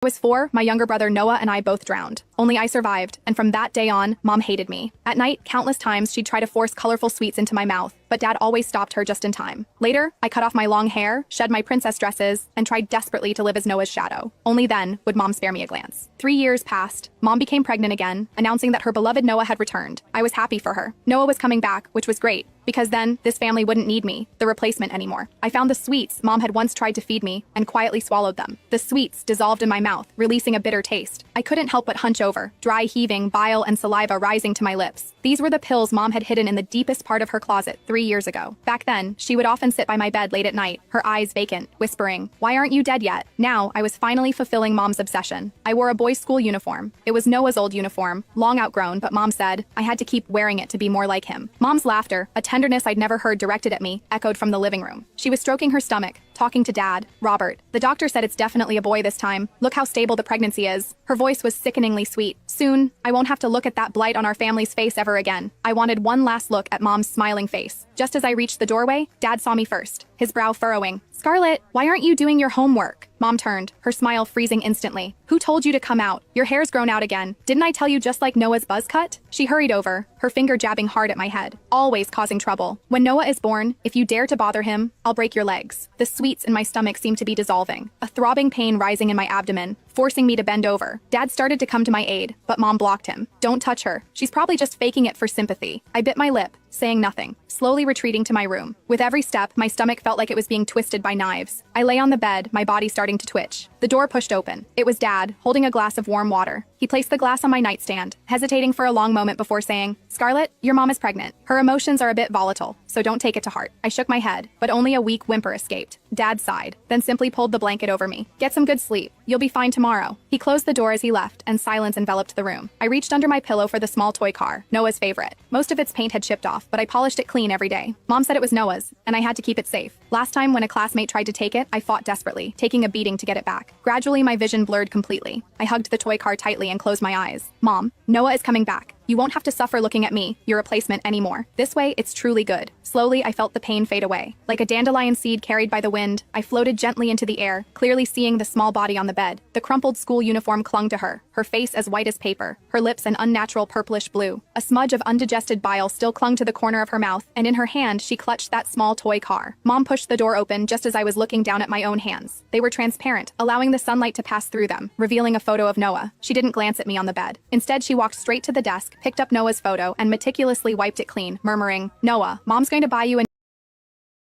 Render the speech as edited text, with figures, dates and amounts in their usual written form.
I was 4, my younger brother Noah and I both drowned. Only I survived, and from that day on, Mom hated me. At night, countless times she'd try to force colorful sweets into my mouth, but Dad always stopped her just in time. Later, I cut off my long hair, shed my princess dresses, and tried desperately to live as Noah's shadow. Only then would Mom spare me a glance. 3 years passed. Mom became pregnant again, announcing that her beloved Noah had returned. I was happy for her. Noah was coming back, which was great, because then this family wouldn't need me, the replacement, anymore. I found the sweets Mom had once tried to feed me and quietly swallowed them. The sweets dissolved in my mouth, releasing a bitter taste. I couldn't help but hunch over, dry heaving, bile and saliva rising to my lips. These were the pills Mom had hidden in the deepest part of her closet 3 years ago. Back then, she would often sit by my bed late at night, her eyes vacant, whispering, "Why aren't you dead yet?" Now, I was finally fulfilling Mom's obsession. I wore a boys' school uniform. It was Noah's old uniform, long outgrown, but Mom said I had to keep wearing it to be more like him. Mom's laughter, a tenderness I'd never heard directed at me, echoed from the living room. She was stroking her stomach, talking to Dad, Robert. "The doctor said it's definitely a boy this time. Look how stable the pregnancy is." Her voice was sickeningly sweet. "Soon, I won't have to look at that blight on our family's face ever again." I wanted one last look at Mom's smiling face. Just as I reached the doorway, Dad saw me first, his brow furrowing. "Scarlett, why aren't you doing your homework?" Mom turned, her smile freezing instantly. "Who told you to come out? Your hair's grown out again. Didn't I tell you, just like Noah's buzz cut?" She hurried over, her finger jabbing hard at my head, always causing trouble. "When Noah is born, if you dare to bother him, I'll break your legs." The sweets in my stomach seemed to be dissolving, a throbbing pain rising in my abdomen, forcing me to bend over. Dad started to come to my aid, but Mom blocked him. "Don't touch her. She's probably just faking it for sympathy." I bit my lip, saying nothing, slowly retreating to my room. With every step, my stomach felt like it was being twisted by knives. I lay on the bed, my body starting to twitch. The door pushed open. It was Dad, holding a glass of warm water. He placed the glass on my nightstand, hesitating for a long moment before saying, "Scarlett, your mom is pregnant. Her emotions are a bit volatile, so don't take it to heart." I shook my head, but only a weak whimper escaped. Dad sighed, then simply pulled the blanket over me. "Get some good sleep. You'll be fine tomorrow." He closed the door as he left, and silence enveloped the room. I reached under my pillow for the small toy car, Noah's favorite. Most of its paint had chipped off, but I polished it clean every day. Mom said it was Noah's, and I had to keep it safe. Last time when a classmate tried to take it, I fought desperately, taking a beating to get it back. Gradually, my vision blurred completely. I hugged the toy car tightly and closed my eyes. "Mom, Noah is coming back. You won't have to suffer looking at me, your replacement, anymore. This way, it's truly good." Slowly, I felt the pain fade away. Like a dandelion seed carried by the wind, I floated gently into the air, clearly seeing the small body on the bed. The crumpled school uniform clung to her face as white as paper, her lips an unnatural purplish blue. A smudge of undigested bile still clung to the corner of her mouth, and in her hand, she clutched that small toy car. Mom pushed the door open just as I was looking down at my own hands. They were transparent, allowing the sunlight to pass through them, revealing a photo of Noah. She didn't glance at me on the bed. Instead, she walked straight to the desk, picked up Noah's photo, and meticulously wiped it clean, murmuring, "Noah, Mom's going to buy you a